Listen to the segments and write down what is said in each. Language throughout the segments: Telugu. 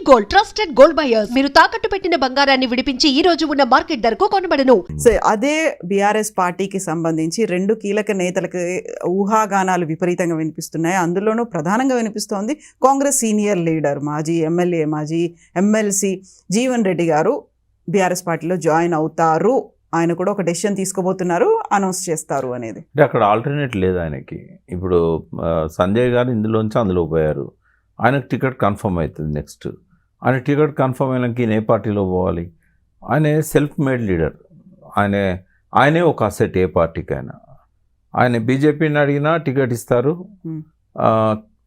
Gold, trusted gold buyers. మీరు తాకట్టు పెట్టిన బంగారాన్ని విడిపించి ఈ రోజు ఉన్న మార్కెట్ ధరకు కొనబడను. సో అదే బీఆర్ఎస్ పార్టీకి సంబంధించి రెండు కీలక నేతలకు ఊహాగానాలు విపరీతంగా వినిపిస్తున్నాయి. అందులోనూ ప్రధానంగా వినిపిస్తోంది కాంగ్రెస్ సీనియర్ లీడర్, మాజీ ఎమ్మెల్యే, మాజీ ఎమ్మెల్సీ జీవన్ రెడ్డి గారు బీఆర్ఎస్ పార్టీలో జాయిన్ అవుతారు. ఆయన కూడా ఒక డెసిషన్ తీసుకోబోతున్నారు, అనౌన్స్ చేస్తారు అనేది. అంటే అక్కడ ఆల్టర్నేట్ లేదు ఆయనకి. ఇప్పుడు సంజయ్ గారు ఇందులోంచి అందులో పోయారు, ఆయనకు టికెట్ కన్ఫర్మ్ అవుతుంది. నెక్స్ట్ ఆయన టికెట్ కన్ఫర్మ్ అయినాక ఈయన ఏ పార్టీలో పోవాలి? ఆయన సెల్ఫ్ మేడ్ లీడర్, ఆయనే ఒక అసెట్ ఏ పార్టీకి అయినా. ఆయన బీజేపీని అడిగినా టికెట్ ఇస్తారు,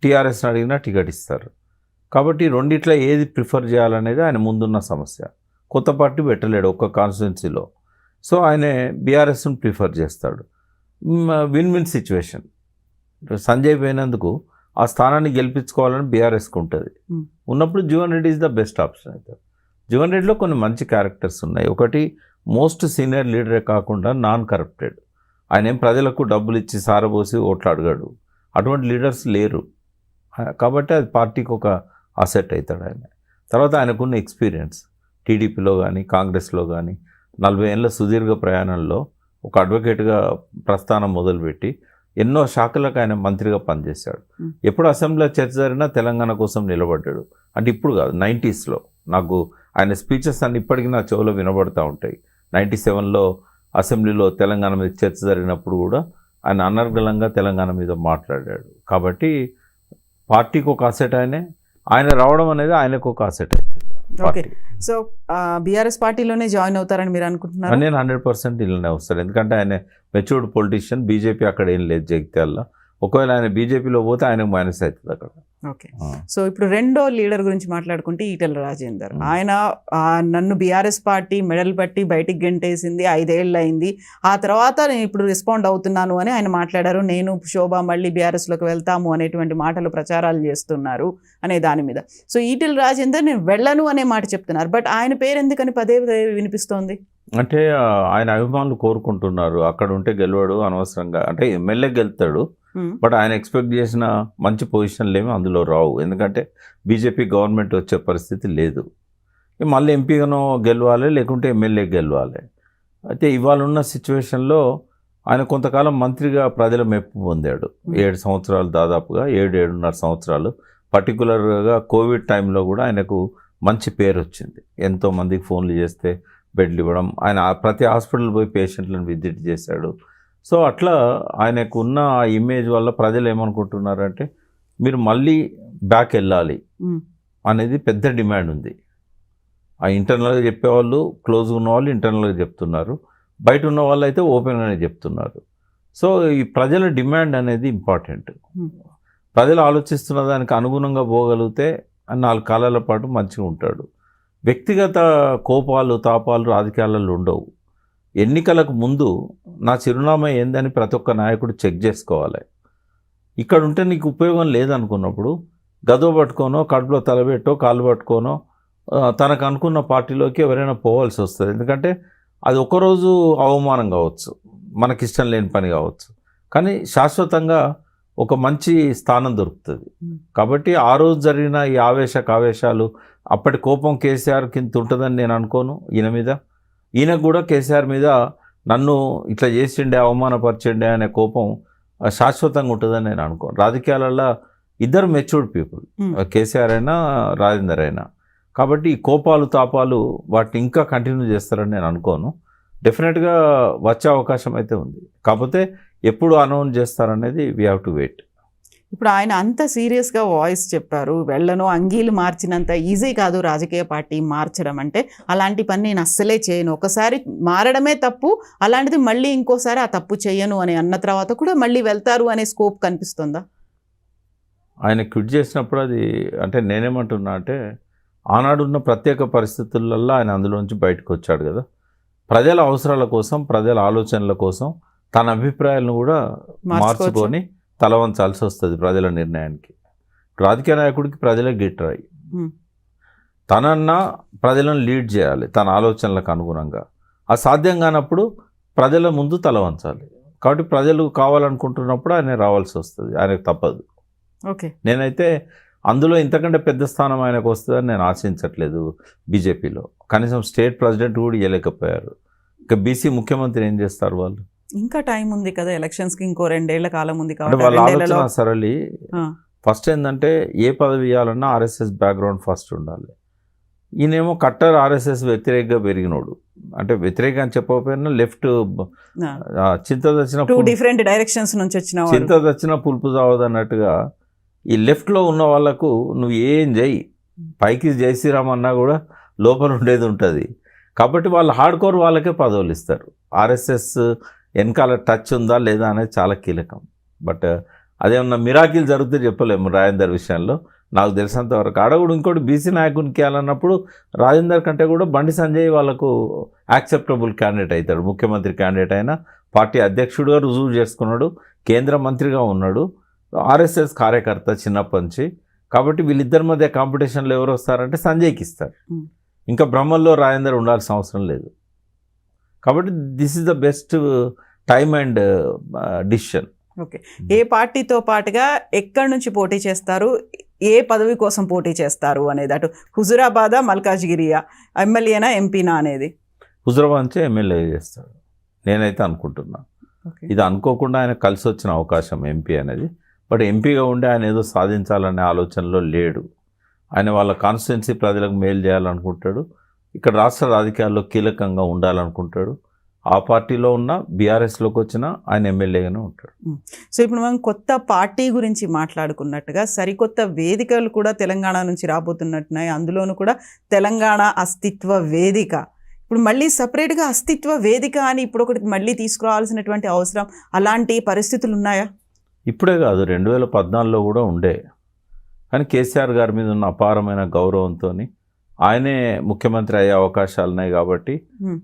టీఆర్ఎస్ని అడిగినా టికెట్ ఇస్తారు. కాబట్టి రెండిట్లో ఏది ప్రిఫర్ చేయాలనేది ఆయన ముందున్న సమస్య. కొత్త పార్టీ పెట్టలేడు ఒక్క కాన్స్టిట్యున్సీలో. సో ఆయన బీఆర్ఎస్ని ప్రిఫర్ చేస్తాడు. Win win situation. సంజయ్ పోయినందుకు ఆ స్థానాన్ని గెలిపించుకోవాలని బీఆర్ఎస్కి ఉంటుంది. ఉన్నప్పుడు Jeevan Reddy is the best option అవుతారు. జీవన్ రెడ్డిలో కొన్ని మంచి క్యారెక్టర్స్ ఉన్నాయి. ఒకటి, మోస్ట్ సీనియర్ లీడరే కాకుండా నాన్ కరప్టెడ్. ఆయన ఏం ప్రజలకు డబ్బులు ఇచ్చి సారబోసి ఓట్లు అడగాడు. అటువంటి లీడర్స్ లేరు. కాబట్టి అది పార్టీకి ఒక అసెట్ అవుతాడు ఆయన. తర్వాత ఆయనకున్న ఎక్స్పీరియన్స్ టీడీపీలో కానీ కాంగ్రెస్లో కానీ 40 ఏళ్ళ సుదీర్ఘ ప్రయాణంలో ఒక అడ్వకేట్గా ప్రస్థానం మొదలుపెట్టి ఎన్నో శాఖలకు ఆయన మంత్రిగా పనిచేశాడు. ఎప్పుడు అసెంబ్లీలో చర్చ జరిగినా తెలంగాణ కోసం నిలబడ్డాడు. అంటే ఇప్పుడు కాదు, 90స్లో నాకు ఆయన స్పీచెస్ అన్ని ఇప్పటికీ నా చెవులో వినబడుతూ ఉంటాయి. 97లో అసెంబ్లీలో తెలంగాణ మీద చర్చ జరిగినప్పుడు కూడా ఆయన అనర్గళంగా తెలంగాణ మీద మాట్లాడాడు. కాబట్టి పార్టీకి ఒక అసెట్ ఆయన రావడం అనేది ఆయనకు ఒక అసెట్ అవుతుంది. ఓకే, సో బీఆర్ఎస్ పార్టీలోనే జాయిన్ అవుతారని మీరు అనుకుంటున్నారు? నేను 100% ఇలానే వస్తాడు. ఎందుకంటే ఆయన మెచ్యూర్డ్ పొలిటీషియన్. బీజేపీ అక్కడ ఏం లేదు జగిత్యాలలో. ఒకవేళ ఆయన బీజేపీలో పోతే ఆయనకు మైనస్ అవుతుంది అక్కడ. ఓకే, సో ఇప్పుడు రెండో లీడర్ గురించి మాట్లాడుకుంటే ఈటెల రాజేందర్. ఆయన నన్ను బీఆర్ఎస్ పార్టీ మెడల్ పట్టి బయటికి గెంటేసింది, 5 ఏళ్ళు అయింది, ఆ తర్వాత నేను ఇప్పుడు రెస్పాండ్ అవుతున్నాను అని ఆయన మాట్లాడారు. నేను శోభ మళ్ళీ బీఆర్ఎస్లోకి వెళ్తాము అనేటువంటి మాటలు ప్రచారాలు చేస్తున్నారు అనే దాని మీద. సో ఈటెల రాజేందర్ నేను వెళ్ళను అనే మాట చెప్తున్నారు. బట్ ఆయన పేరు ఎందుకని పదే పదే వినిపిస్తోంది? అంటే ఆయన అభిమానులు కోరుకుంటున్నారు అక్కడ ఉంటే గెలవడు అనవసరంగా. అంటే ఎమ్మెల్యే గెలుతాడు, బట్ ఆయన ఎక్స్పెక్ట్ చేసిన మంచి పొజిషన్లు ఏమి అందులో రావు. ఎందుకంటే బీజేపీ గవర్నమెంట్ వచ్చే పరిస్థితి లేదు. మళ్ళీ ఎంపీగానో గెలవాలి, లేకుంటే ఎమ్మెల్యే గెలవాలి. అయితే ఇవాళ ఉన్న సిచ్యువేషన్లో ఆయన కొంతకాలం మంత్రిగా ప్రజల మెప్పు పొందాడు. 7 సంవత్సరాలు, దాదాపుగా 7-7.5 సంవత్సరాలు. పర్టికులర్గా కోవిడ్ టైంలో కూడా ఆయనకు మంచి పేరు వచ్చింది. ఎంతోమందికి ఫోన్లు చేస్తే బెడ్లు ఇవ్వడం, ఆయన ప్రతి హాస్పిటల్ పోయి పేషెంట్లను విజిట్ చేశాడు. సో అట్లా ఆయనకు ఉన్న ఆ ఇమేజ్ వల్ల ప్రజలు ఏమనుకుంటున్నారంటే మీరు మళ్ళీ బ్యాక్ వెళ్ళాలి అనేది పెద్ద డిమాండ్ ఉంది. ఆ ఇంటర్నల్గా చెప్పేవాళ్ళు, క్లోజ్గా ఉన్న వాళ్ళు ఇంటర్నల్గా చెప్తున్నారు, బయట ఉన్న వాళ్ళు అయితే ఓపెన్గానే చెప్తున్నారు. సో ఈ ప్రజల డిమాండ్ అనేది ఇంపార్టెంట్. ప్రజలు ఆలోచిస్తున్న దానికి అనుగుణంగా పోగలిగితే 4 కాలాల పాటు మంచిగా ఉంటాడు. వ్యక్తిగత కోపాలు తాపాలు రాజకీయాలలో ఉండవు. ఎన్నికలకు ముందు నా చిరునామా ఏందని ప్రతి ఒక్క నాయకుడు చెక్ చేసుకోవాలి. ఇక్కడ ఉంటే నీకు ఉపయోగం లేదనుకున్నప్పుడు గదో పట్టుకోనో, కడుపులో తలబెట్టో, కాళ్ళు పట్టుకోనో తనకు అనుకున్న పార్టీలోకి ఎవరైనా పోవాల్సి వస్తుంది. ఎందుకంటే అది ఒకరోజు అవమానం కావచ్చు, మనకిష్టం లేని పని కావచ్చు, కానీ శాశ్వతంగా ఒక మంచి స్థానం దొరుకుతుంది. కాబట్టి ఆ రోజు జరిగిన ఈ ఆవేశాలు, అప్పటి కోపం కేసీఆర్ కింద ఉంటుందని నేను అనుకోను ఈయన మీద. ఈయనకు కూడా కేసీఆర్ మీద నన్ను ఇట్లా చేసిండే, అవమానపరిచిండే అనే కోపం శాశ్వతంగా ఉంటుందని నేను అనుకోను. రాజకీయాలలో ఇద్దరు మెచ్యూర్డ్ పీపుల్, కేసీఆర్ అయినా రాజేందర్ అయినా. కాబట్టి ఈ కోపాలు తాపాలు వాటిని ఇంకా కంటిన్యూ చేస్తారని నేను అనుకోను. డెఫినెట్గా వచ్చే అవకాశం అయితే ఉంది. కాకపోతే ఎప్పుడు అనౌన్స్ చేస్తారనేది వీ హ్యావ్ టు వెయిట్. ఇప్పుడు ఆయన అంత సీరియస్గా వాయిస్ చెప్పారు, వెళ్ళను, అంగీలు మార్చినంత ఈజీ కాదు రాజకీయ పార్టీ మార్చడం అంటే, అలాంటి పని నేను అస్సలే చేయను, ఒకసారి మారడమే తప్పు, అలాంటిది మళ్ళీ ఇంకోసారి ఆ తప్పు చేయను అని అన్న తర్వాత కూడా మళ్ళీ వెళ్తారు అనే స్కోప్ కనిపిస్తుందా? ఆయన క్విట్ చేసినప్పుడు అది అంటే నేనేమంటున్నా అంటే, ఆనాడున్న ప్రత్యేక పరిస్థితులలో ఆయన అందులోంచి బయటకు వచ్చాడు కదా. ప్రజల అవసరాల కోసం, ప్రజల ఆలోచనల కోసం తన అభిప్రాయాలను కూడా మార్చుకొని తలవంచాల్సి వస్తుంది ప్రజల నిర్ణయానికి. రాజకీయ నాయకుడికి ప్రజలే గిట్టరాయి. తనన్నా ప్రజలను లీడ్ చేయాలి తన ఆలోచనలకు అనుగుణంగా. అది సాధ్యం కానప్పుడు ప్రజల ముందు తలవంచాలి. కాబట్టి ప్రజలు కావాలనుకుంటున్నప్పుడు ఆయన రావాల్సి వస్తుంది, ఆయనకు తప్పదు. ఓకే, నేనైతే అందులో ఇంతకంటే పెద్ద స్థానం ఆయనకు వస్తుందని నేను ఆశించట్లేదు బీజేపీలో. కనీసం స్టేట్ ప్రెసిడెంట్ కూడా ఇవ్వలేకపోయారు. ఇక బీసీ ముఖ్యమంత్రి ఏం చేస్తారు వాళ్ళు? ఇంకా టైం ఉంది కదా, ఎలక్షన్స్కి ఇంకో 2 ఏళ్ల కాలం ఉంది అంటే కాబట్టి వాళ్ళ 2 ఏళ్లలో ఆలోచన సరళి. ఫస్ట్ ఏంటంటే ఏ పదవి ఇవ్వాలన్నా ఆర్ఎస్ఎస్ బ్యాక్గ్రౌండ్ ఫస్ట్ ఉండాలి. ఈయనేమో కట్టర్ ఆర్ఎస్ఎస్ వ్యతిరేకంగా పెరిగినోడు, అంటే వ్యతిరేకంగా అని చెప్పకపోయినా లెఫ్ట్ చింత తెచ్చిన 2 డిఫరెంట్ డైరెక్షన్స్ నుంచి వచ్చిన వాళ్ళు. చింత తెచ్చిన పులుపు చావదు అన్నట్టుగా ఈ లెఫ్ట్లో ఉన్న వాళ్ళకు నువ్వు ఏం చెయ్యి, పైకి జై శ్రీరామ్ అన్నా కూడా లోపల ఉండేది ఉంటుంది. కాబట్టి వాళ్ళు హార్డ్ కోర్ వాళ్ళకే పదవులు ఇస్తారు. ఆర్ఎస్ఎస్ వెనకాల టచ్ ఉందా లేదా అనేది చాలా కీలకం. బట్ అదేమన్నా మిరాకిల్ జరిగితే చెప్పలేము రాజేందర్ విషయంలో. నాకు తెలిసినంత వరకు ఆడ కూడా ఇంకోటి బీసీ నాయకునికి ఇవ్వాలన్నప్పుడు రాజేందర్ కంటే కూడా బండి సంజయ్ వాళ్ళకు యాక్సెప్టబుల్ క్యాండిడేట్ అవుతాడు. ముఖ్యమంత్రి క్యాండిడేట్ అయినా పార్టీ అధ్యక్షుడిగా రుజువు చేసుకున్నాడు, కేంద్ర మంత్రిగా ఉన్నాడు, ఆర్ఎస్ఎస్ కార్యకర్త చిన్నప్పటి నుంచి. కాబట్టి వీళ్ళిద్దరి మధ్య కాంపిటీషన్లో ఎవరు వస్తారంటే సంజయ్కి ఇస్తారు. ఇంకా బ్రహ్మల్లో రాజేందర్ ఉండాల్సిన అవసరం లేదు. కాబట్టి this is the best time and decision. Okay, ఏ పార్టీతో పాటుగా ఎక్కడి నుంచి పోటీ చేస్తారు, ఏ పదవి కోసం పోటీ చేస్తారు అనేది, అటు హుజురాబాదా మల్కాజ్గిరియా, ఎమ్మెల్యేనా ఎంపీనా అనేది? హుజురాబాద్ నుంచే ఎమ్మెల్యే చేస్తాడు నేనైతే అనుకుంటున్నా. ఇది అనుకోకుండా ఆయన కలిసి వచ్చిన అవకాశం ఎంపీ అనేది. బట్ ఎంపీగా ఉండి ఆయన ఏదో సాధించాలనే ఆలోచనలో లేడు. ఆయన వాళ్ళ కాన్స్టిట్యున్సీ ప్రజలకు మేలు చేయాలనుకుంటాడు, ఇక్కడ రాష్ట్ర రాజకీయాల్లో కీలకంగా ఉండాలనుకుంటాడు. ఆ పార్టీలో ఉన్న బీఆర్ఎస్లోకి వచ్చిన ఆయన ఎమ్మెల్యేగానే ఉంటాడు. సో ఇప్పుడు మనం కొత్త పార్టీ గురించి మాట్లాడుకున్నట్టుగా సరికొత్త వేదికలు కూడా తెలంగాణ నుంచి రాబోతున్నట్టున్నాయి. అందులోనూ కూడా తెలంగాణ అస్తిత్వ వేదిక. ఇప్పుడు మళ్ళీ సపరేట్గా అస్తిత్వ వేదిక అని ఇప్పుడు ఒకటి మళ్ళీ తీసుకురావాల్సినటువంటి అవసరం, అలాంటి పరిస్థితులు ఉన్నాయా? ఇప్పుడే కాదు, 2014లో కూడా ఉండే. కానీ కేసీఆర్ గారి మీద ఉన్న అపారమైన గౌరవంతో ఆయనే ముఖ్యమంత్రి అయ్యే అవకాశాలు ఉన్నాయి. కాబట్టి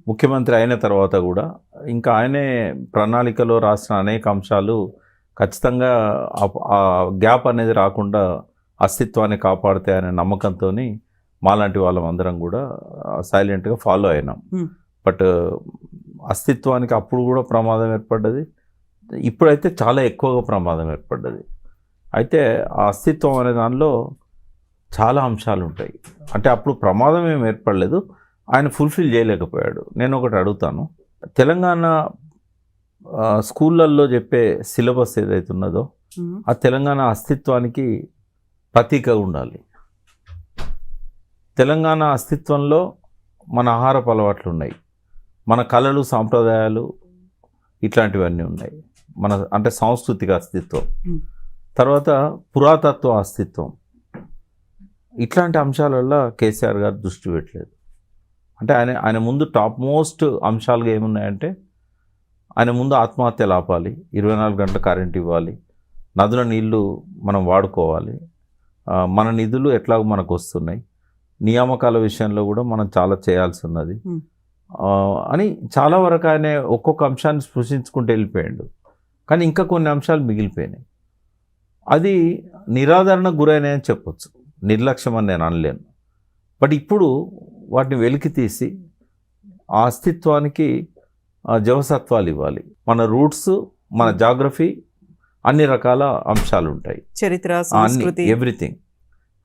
ముఖ్యమంత్రి అయిన తర్వాత కూడా ఇంకా ఆయనే ప్రణాళికలో రాసిన అనేక అంశాలు ఖచ్చితంగా ఆ గ్యాప్ అనేది రాకుండా అస్తిత్వాన్ని కాపాడుతాయనే నమ్మకంతో మాలాంటి వాళ్ళమందరం కూడా సైలెంట్గా ఫాలో అయినాం. బట్ అస్తిత్వానికి అప్పుడు కూడా ప్రమాదం ఏర్పడ్డది, ఇప్పుడైతే చాలా ఎక్కువగా ప్రమాదం ఏర్పడ్డది. అయితే ఆ అస్తిత్వం అనే దానిలో చాలా అంశాలు ఉంటాయి. అంటే అప్పుడు ప్రమాదం ఏమి ఏర్పడలేదు, ఆయన ఫుల్ఫిల్ చేయలేకపోయాడు. నేను ఒకటి అడుగుతాను, తెలంగాణ స్కూళ్ళల్లో చెప్పే సిలబస్ ఏదైతే ఉన్నదో ఆ తెలంగాణ అస్తిత్వానికి ప్రతీకగా ఉండాలి. తెలంగాణ అస్తిత్వంలో మన ఆహారపు అలవాట్లు ఉన్నాయి, మన కళలు సాంప్రదాయాలు ఇట్లాంటివన్నీ ఉన్నాయి. మన అంటే సాంస్కృతిక అస్తిత్వం, తర్వాత పురాతత్వ అస్తిత్వం, ఇట్లాంటి అంశాలల్లో కేసీఆర్ గారు దృష్టి పెట్టలేదు. అంటే ఆయన ముందు టాప్ మోస్ట్ అంశాలుగా ఏమున్నాయంటే ఆయన ముందు ఆత్మహత్యలు ఆపాలి, 24 గంటల కరెంట్ ఇవ్వాలి, నదుల నీళ్లు మనం వాడుకోవాలి, మన నిధులు ఎట్లాగో మనకు వస్తున్నాయి, నియామకాల విషయంలో కూడా మనం చాలా చేయాల్సి ఉన్నది అని చాలా వరకు ఆయన ఒక్కొక్క అంశాన్ని స్పృశించుకుంటూ వెళ్ళిపోయాడు. కానీ ఇంకా కొన్ని అంశాలు మిగిలిపోయినాయి. అది నిరాదరణకు గురైనాయని చెప్పొచ్చు, నిర్లక్ష్యం అని నేను అనలేను. బట్ ఇప్పుడు వాటిని వెలికి తీసి ఆ అస్తిత్వానికి జవసత్వాలు ఇవ్వాలి. మన రూట్స్, మన జాగ్రఫీ, అన్ని రకాల అంశాలు ఉంటాయి, చరిత్ర, సంస్కృతి, ఎవ్రీథింగ్.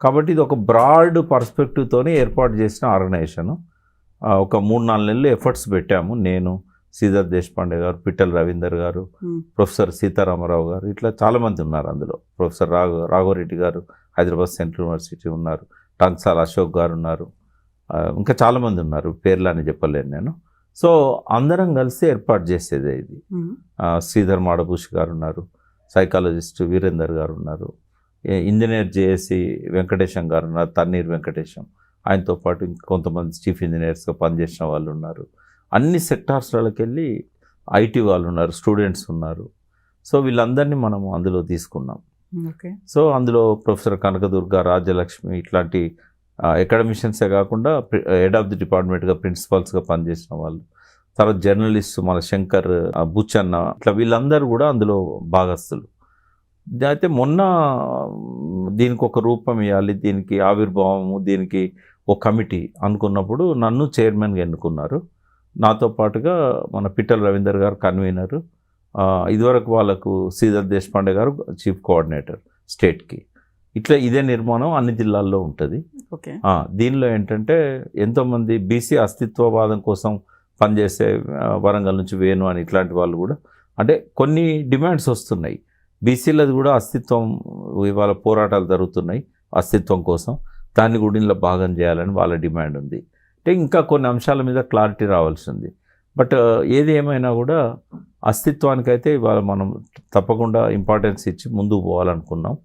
కాబట్టి ఇది ఒక బ్రాడ్ పర్స్పెక్టివ్తోనే ఏర్పాటు చేసిన ఆర్గనైజేషను. ఒక 3-4 నెలలు ఎఫర్ట్స్ పెట్టాము. నేను, శ్రీధర్ దేశపాండే గారు, పిట్టల రవీందర్ గారు, ప్రొఫెసర్ సీతారామరావు గారు, ఇట్లా చాలామంది ఉన్నారు అందులో. ప్రొఫెసర్ రాఘవరెడ్డి గారు హైదరాబాద్ సెంట్రల్ యూనివర్సిటీ ఉన్నారు, టంక్సాల అశోక్ గారు ఉన్నారు, ఇంకా చాలామంది ఉన్నారు, పేర్లని చెప్పలేను నేను. సో అందరం కలిసి ఏర్పాటు చేసేదే ఇది. శ్రీధర్ మాడభూష్ గారు ఉన్నారు, సైకాలజిస్ట్ వీరేందర్ గారు ఉన్నారు, ఇంజనీర్ జేఏసి వెంకటేశం గారు ఉన్నారు, తన్నీర్ వెంకటేశం, ఆయనతో పాటు కొంతమంది చీఫ్ ఇంజనీర్స్గా పనిచేసిన వాళ్ళు ఉన్నారు. అన్ని సెక్టార్స్లోకి వెళ్ళి ఐటీ వాళ్ళు ఉన్నారు, స్టూడెంట్స్ ఉన్నారు. సో వీళ్ళందరినీ మనము అందులో తీసుకున్నాం. సో అందులో ప్రొఫెసర్ కనకదుర్గ, రాజ్యలక్ష్మి ఇట్లాంటి అకాడమిషియన్సే కాకుండా హెడ్ ఆఫ్ ది డిపార్ట్మెంట్గా ప్రిన్సిపల్స్గా పనిచేసిన వాళ్ళు, తర్వాత జర్నలిస్ట్ మన శంకర్, బుచ్చన్న, ఇట్లా వీళ్ళందరూ కూడా అందులో భాగస్తులు. అయితే మొన్న దీనికి ఒక రూపం ఇవ్వాలి, దీనికి ఆవిర్భావము, దీనికి ఒక కమిటీ అనుకున్నప్పుడు నన్ను చైర్మన్గా ఎన్నుకున్నారు. నాతో పాటుగా మన పిట్టల రవీందర్ గారు కన్వీనరు, ఇదివరకు వాళ్ళకు శ్రీధర్ దేశపాండే గారు చీఫ్ కోఆర్డినేటర్ స్టేట్కి. ఇట్లా ఇదే నిర్మాణం అన్ని జిల్లాల్లో ఉంటుంది. ఓకే. దీనిలో ఏంటంటే ఎంతోమంది బీసీ అస్తిత్వవాదం కోసం పనిచేసే వరంగల్ నుంచి వేణు అని ఇట్లాంటి వాళ్ళు కూడా అంటే కొన్ని డిమాండ్స్ వస్తున్నాయి. బీసీలది కూడా అస్తిత్వం ఇవాళ పోరాటాలు జరుగుతున్నాయి అస్తిత్వం కోసం, దాన్ని కూడా ఇలా భాగం చేయాలని వాళ్ళ డిమాండ్ ఉంది. అంటే ఇంకా కొన్ని అంశాల మీద క్లారిటీ రావాల్సి ఉంది. బట్ ఏది ఏమైనా కూడా అస్తిత్వానికైతే ఇవాళ మనం తప్పకుండా ఇంపార్టెన్స్ ఇచ్చి ముందుకు పోవాలనుకున్నాం.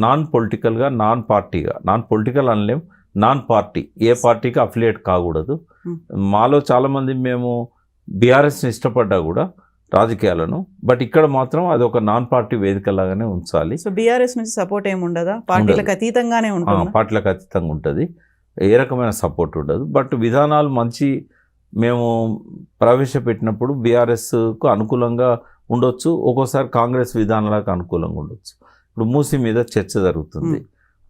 నాన్ పొలిటికల్గా, నాన్ పార్టీగా, నాన్ పొలిటికల్ అనలేం, నాన్ పార్టీ, ఏ పార్టీకి అఫిలియేట్ కాకూడదు. మాలో చాలామంది మేము బీఆర్ఎస్ని ఇష్టపడ్డా కూడా రాజకీయాలను, బట్ ఇక్కడ మాత్రం అది ఒక నాన్ పార్టీ వేదికలాగానే ఉంచాలి. సో బీఆర్ఎస్ నుంచి సపోర్ట్ ఏమి ఉండదా? పార్టీలకు అతీతంగానే ఉంటుంది. పార్టీలకు అతీతంగా ఉంటుంది, ఏ రకమైన సపోర్ట్ ఉండదు. బట్ విధానాలు మంచి మేము ప్రవేశపెట్టినప్పుడు బీఆర్ఎస్కు అనుకూలంగా ఉండొచ్చు, ఒక్కోసారి కాంగ్రెస్ విధానాలకు అనుకూలంగా ఉండొచ్చు. ఇప్పుడు మూసీ మీద చర్చ జరుగుతుంది.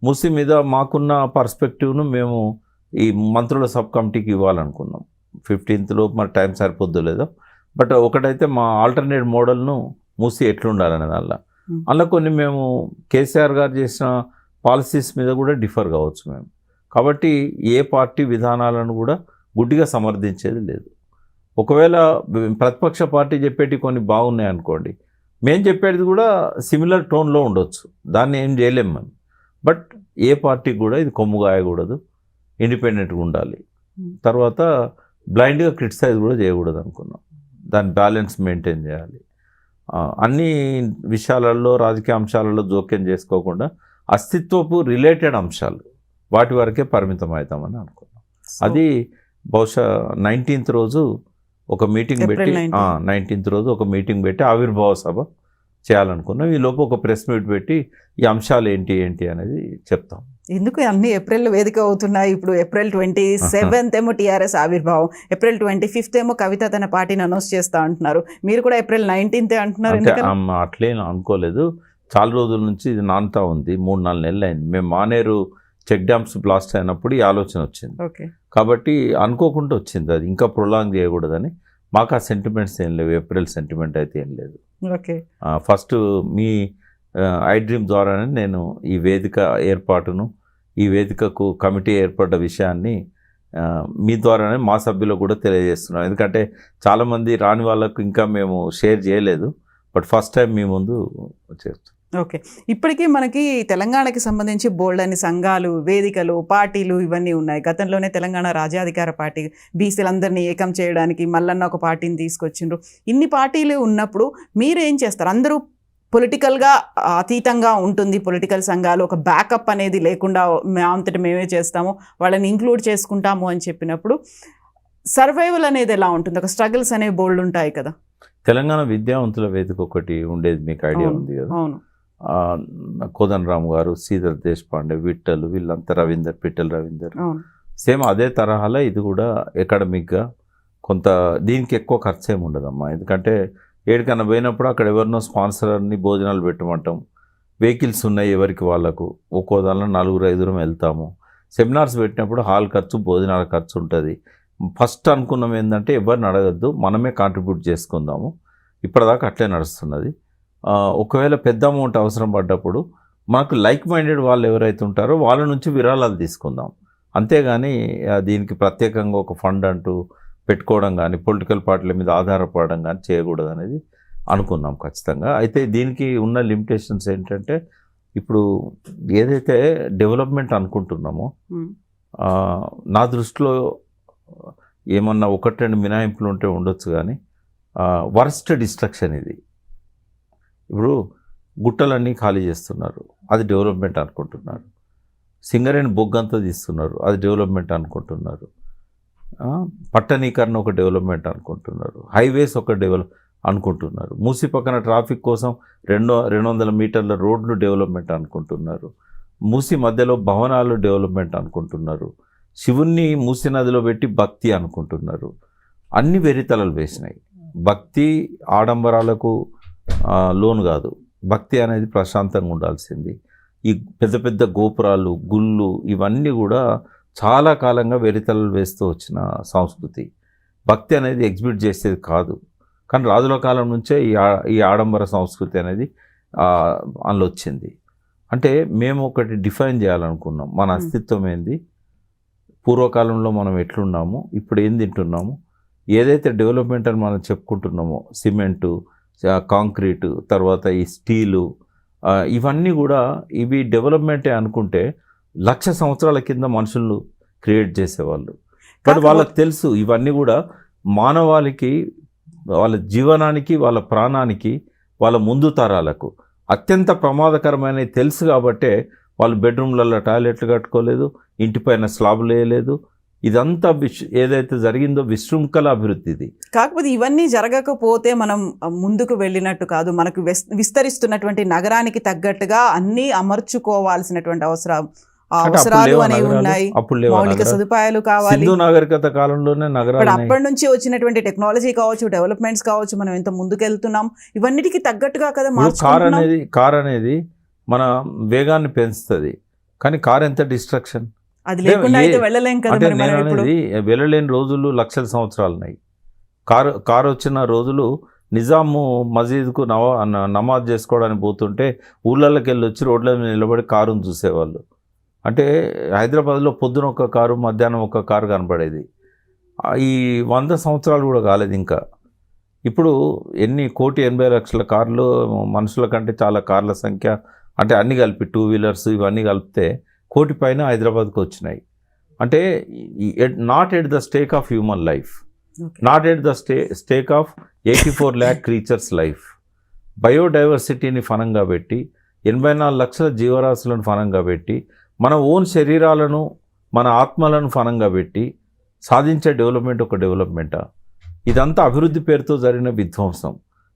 మూసీ మీద మాకున్న పర్స్పెక్టివ్ను మేము ఈ మంత్రుల సబ్ కమిటీకి ఇవ్వాలనుకున్నాం. 15th మరి టైం సరిపోద్దో లేదో, బట్ ఒకటైతే మా ఆల్టర్నేట్ మోడల్ను మూసీ ఎట్లుండాలనే అందులో కొన్ని మేము కేసీఆర్ గారు చేసిన పాలసీస్ మీద కూడా డిఫర్ కావచ్చు మేము. కాబట్టి ఏ పార్టీ విధానాలను కూడా గుడ్డిగా సమర్థించేది లేదు. ఒకవేళ ప్రతిపక్ష పార్టీ చెప్పేటి కొన్ని బాగున్నాయి అనుకోండి, మేము చెప్పేది కూడా సిమిలర్ టోన్లో ఉండొచ్చు, దాన్ని ఏం చేయలేము మేము. బట్ ఏ పార్టీకి కూడా ఇది కొమ్ము గాయకూడదు, ఇండిపెండెంట్గా ఉండాలి. తర్వాత బ్లైండ్గా క్రిటిసైజ్ కూడా చేయకూడదు అనుకున్నాం, దాని బ్యాలెన్స్ మెయింటైన్ చేయాలి. అన్ని విషయాలలో రాజకీయ అంశాలలో జోక్యం చేసుకోకుండా అస్తిత్వపు రిలేటెడ్ అంశాలు వాటి వరకే పరిమితం అవుతామని అనుకున్నాం. అది బహుశా 19th రోజు ఒక మీటింగ్ పెట్టి 19th రోజు ఒక మీటింగ్ పెట్టి ఆవిర్భావ సభ చేయాలనుకున్నాం. ఈ లోపు ఒక ప్రెస్ మీట్ పెట్టి ఈ అంశాలు ఏంటి అనేది చెప్తాం. ఎందుకు అన్ని ఏప్రిల్ వేదిక అవుతున్నాయి? ఇప్పుడు April 27th ఏమో టీఆర్ఎస్ ఆవిర్భావం, April 25th ఏమో కవిత తన పార్టీని అనౌన్స్ చేస్తా అంటున్నారు. మీరు కూడా April 19th అంటున్నారు. అట్లే అనుకోలేదు, చాలా రోజుల నుంచి ఇది నానుతా ఉంది, 3-4 నెలలు అయింది. మేము మానేరు చెక్ డ్యామ్స్ బ్లాస్ట్ అయినప్పుడు ఈ ఆలోచన వచ్చింది. ఓకే. కాబట్టి అనుకోకుండా వచ్చింది, అది ఇంకా ప్రొలాంగ్ చేయకూడదని. మాకు ఆ సెంటిమెంట్స్ ఏం లేవు, ఏప్రిల్ సెంటిమెంట్ అయితే ఏం లేదు. Okay. First me I dream ద్వారానే నేను ఈ వేదిక ఏర్పాటును, ఈ వేదికకు కమిటీ ఏర్పడ్డ విషయాన్ని మీ ద్వారానే మా సభ్యులకు కూడా తెలియజేస్తున్నాం. ఎందుకంటే చాలామంది రాని వాళ్ళకు ఇంకా మేము షేర్ చేయలేదు, బట్ ఫస్ట్ టైం మీ ముందు చేస్తాం. ఓకే. ఇప్పటికీ మనకి తెలంగాణకి సంబంధించి బోల్డ్ అని సంఘాలు, వేదికలు, పార్టీలు ఇవన్నీ ఉన్నాయి. గతంలోనే తెలంగాణ రాజ్యాధికార పార్టీ బీసీలందరినీ ఏకం చేయడానికి మల్లన్న ఒక పార్టీని తీసుకొచ్చిండ్రు. ఇన్ని పార్టీలు ఉన్నప్పుడు మీరు ఏం చేస్తారు? అందరూ పొలిటికల్గా అతీతంగా ఉంటుంది, పొలిటికల్ సంఘాలు ఒక బ్యాకప్ అనేది లేకుండా అంతటి మేమే చేస్తాము, వాళ్ళని ఇంక్లూడ్ చేసుకుంటాము అని చెప్పినప్పుడు సర్వైవల్ అనేది ఎలా ఉంటుంది? ఒక స్ట్రగుల్స్ అనేవి బోల్డ్ ఉంటాయి కదా. తెలంగాణ విద్యావంతుల వేదిక ఒకటి ఉండేది, మీకు ఐడియా ఉంది కదా. అవును. కోదండరామ్ గారు, శ్రీధర్ దేశపాండే, విఠల్, వీళ్ళంతా రవీందర్, పిట్టల్ రవీందర్, సేమ్ అదే తరహాలో ఇది కూడా ఎకాడమిక్గా కొంత దీనికి ఎక్కువ ఖర్చు ఏమి ఉండదమ్మా. ఎందుకంటే ఏడికన్నా పోయినప్పుడు అక్కడ ఎవరినో స్పాన్సర్ని భోజనాలు పెట్టమంటాం, వెహికల్స్ ఉన్నాయి ఎవరికి వాళ్ళకు, ఒక్కో దానిలో 4-5 వెళ్తాము. సెమినార్స్ పెట్టినప్పుడు హాల్ ఖర్చు, భోజనాల ఖర్చు ఉంటుంది. ఫస్ట్ అనుకున్నాం ఏంటంటే ఎవరిని అడగద్దు, మనమే కాంట్రిబ్యూట్ చేసుకుందాము. ఇప్పటిదాకా అట్లే నడుస్తున్నది. ఒకవేళ పెద్ద అమౌంట్ అవసరం పడ్డప్పుడు మనకు లైక్ మైండెడ్ వాళ్ళు ఎవరైతే ఉంటారో వాళ్ళ నుంచి విరాళాలు తీసుకుందాం. అంతేగాని దీనికి ప్రత్యేకంగా ఒక ఫండ్ అంటూ పెట్టుకోవడం కానీ, పొలిటికల్ పార్టీల మీద ఆధారపడడం కానీ చేయకూడదు అనేది అనుకున్నాం ఖచ్చితంగా. అయితే దీనికి ఉన్న లిమిటేషన్స్ ఏంటంటే, ఇప్పుడు ఏదైతే డెవలప్మెంట్ అనుకుంటున్నామో నా దృష్టిలో ఏమన్నా 1-2 మినహాయింపులు ఉంటే ఉండొచ్చు, కానీ వర్స్ట్ డిస్ట్రక్షన్ ఇది. ఇప్పుడు గుట్టలన్నీ ఖాళీ చేస్తున్నారు, అది డెవలప్మెంట్ అనుకుంటున్నారు. సింగరేణి బొగ్గంతా తీస్తున్నారు, అది డెవలప్మెంట్ అనుకుంటున్నారు. పట్టణీకరణ ఒక డెవలప్మెంట్ అనుకుంటున్నారు. హైవేస్ ఒక అనుకుంటున్నారు. మూసి పక్కన ట్రాఫిక్ కోసం 200 మీటర్ల రోడ్లు డెవలప్మెంట్ అనుకుంటున్నారు. మూసి మధ్యలో భవనాలు డెవలప్మెంట్ అనుకుంటున్నారు. శివుణ్ణి మూసి నదిలో పెట్టి భక్తి అనుకుంటున్నారు. అన్ని వెరితలలు వేసినాయి. భక్తి ఆడంబరాలకు లోను కాదు, భక్తి అనేది ప్రశాంతంగా ఉండాల్సింది. ఈ పెద్ద పెద్ద గోపురాలు, గుళ్ళు ఇవన్నీ కూడా చాలా కాలంగా వెరితలలు వేస్తూ వచ్చిన సంస్కృతి. భక్తి అనేది ఎగ్జిబిట్ చేసేది కాదు, కానీ రాజుల కాలం నుంచే ఈ ఆడంబర సంస్కృతి అనేది అందులో వచ్చింది. అంటే మేము ఒకటి డిఫైన్ చేయాలనుకున్నాం, మన అస్తిత్వం ఏంది, పూర్వకాలంలో మనం ఎట్లున్నాము, ఇప్పుడు ఏం తింటున్నాము, ఏదైతే డెవలప్మెంట్ అని మనం చెప్పుకుంటున్నామో సిమెంటు, కాంక్రీటు, తర్వాత ఈ స్టీలు, ఇవన్నీ కూడా ఇవి డెవలప్మెంటే అనుకుంటే 1,00,000 సంవత్సరాల కింద మనుషులు క్రియేట్ చేసేవాళ్ళు. బట్ వాళ్ళకి తెలుసు ఇవన్నీ కూడా మానవాళికి, వాళ్ళ జీవనానికి, వాళ్ళ ప్రాణానికి, వాళ్ళ ముందు తరాలకు అత్యంత ప్రమాదకరమైనవి తెలుసు కాబట్టే వాళ్ళు బెడ్రూమ్లలో టాయిలెట్లు కట్టుకోలేదు, ఇంటిపైన స్లాబులు వేయలేదు. ఇదంతా ఏదైతే జరిగిందో విశృంఖల అభివృద్ధిది. కాకపోతే ఇవన్నీ జరగకపోతే మనం ముందుకు వెళ్ళినట్టు కాదు. మనకు విస్తరిస్తున్నటువంటి నగరానికి తగ్గట్టుగా అన్నీ అమర్చుకోవాల్సినటువంటి అవసరాలు అనేవి ఉన్నాయి. మౌలిక సదుపాయాలు కావాలి. సింధు నాగరికత కాలంలోనే నగరాలు, అప్పటి నుంచి వచ్చినటువంటి టెక్నాలజీ కావచ్చు, డెవలప్మెంట్స్ కావచ్చు, మనం ఎంత ముందుకెళ్తున్నాం, ఇవన్నిటికీ తగ్గట్టుగా కదా మార్చుకుంటున్నాం. కార్ అనేది మన వేగాన్ని పెంచుతుంది, కానీ కార్ ఎంత డిస్ట్రక్షన్. అది లేకుండా అయితే వెళ్ళలేం కదా. నేను అనేది వెళ్ళలేని రోజులు 1,00,000 సంవత్సరాలు ఉన్నాయి. కారు వచ్చిన రోజులు నిజాము మసీద్కు నమాజ్ చేసుకోవడానికి పోతుంటే ఊళ్ళకి వెళ్ళి వచ్చి రోడ్ల మీద నిలబడి కారును చూసేవాళ్ళు. అంటే హైదరాబాద్లో పొద్దున ఒక కారు, మధ్యాహ్నం ఒక కారు కనపడేది. ఈ 100 సంవత్సరాలు కూడా కాలేదు ఇంకా. ఇప్పుడు 1,80,00,000 కార్లు, మనుషుల కంటే చాలా కార్ల సంఖ్య, అంటే అన్ని కలిపి 2 వీలర్స్ ఇవన్నీ కలిపితే 1,00,000 పైన హైదరాబాద్కి వచ్చినాయి. అంటే not at the stake of human life, not at the stake of 84 lakh creatures life. బయోడైవర్సిటీని ఫనంగా పెట్టి 84 లక్షల జీవరాశులను ఫనంగా పెట్టి మన ఓన్ శరీరాలను, మన ఆత్మలను ఫనంగా పెట్టి సాధించే డెవలప్మెంట్ ఒక డెవలప్మెంటా? ఇదంతా అభివృద్ధి పేరుతో జరిగిన విధ్వంసం.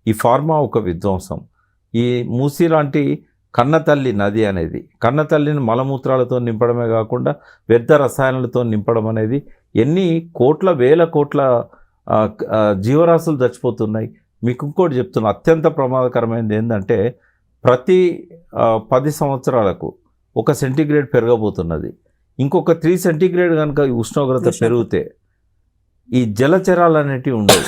ఈ ఫార్మా ఒక విధ్వంసం. ఈ మూసీ లాంటి కన్నతల్లి నది అనేది, కన్నతల్లిని మలమూత్రాలతో నింపడమే కాకుండా వ్యర్థ రసాయనాలతో నింపడం అనేది ఎన్ని కోట్ల, వేల కోట్ల జీవరాశులు చచ్చిపోతున్నాయి. మీకు ఇంకోటి చెప్తున్నా, అత్యంత ప్రమాదకరమైనది ఏంటంటే ప్రతి 10 సంవత్సరాలకు 1 సెంటీగ్రేడ్ పెరగబోతున్నది. ఇంకొక 3 సెంటీగ్రేడ్ కనుక ఉష్ణోగ్రత పెరిగితే ఈ జలచరాలు అనేటివి ఉండవు.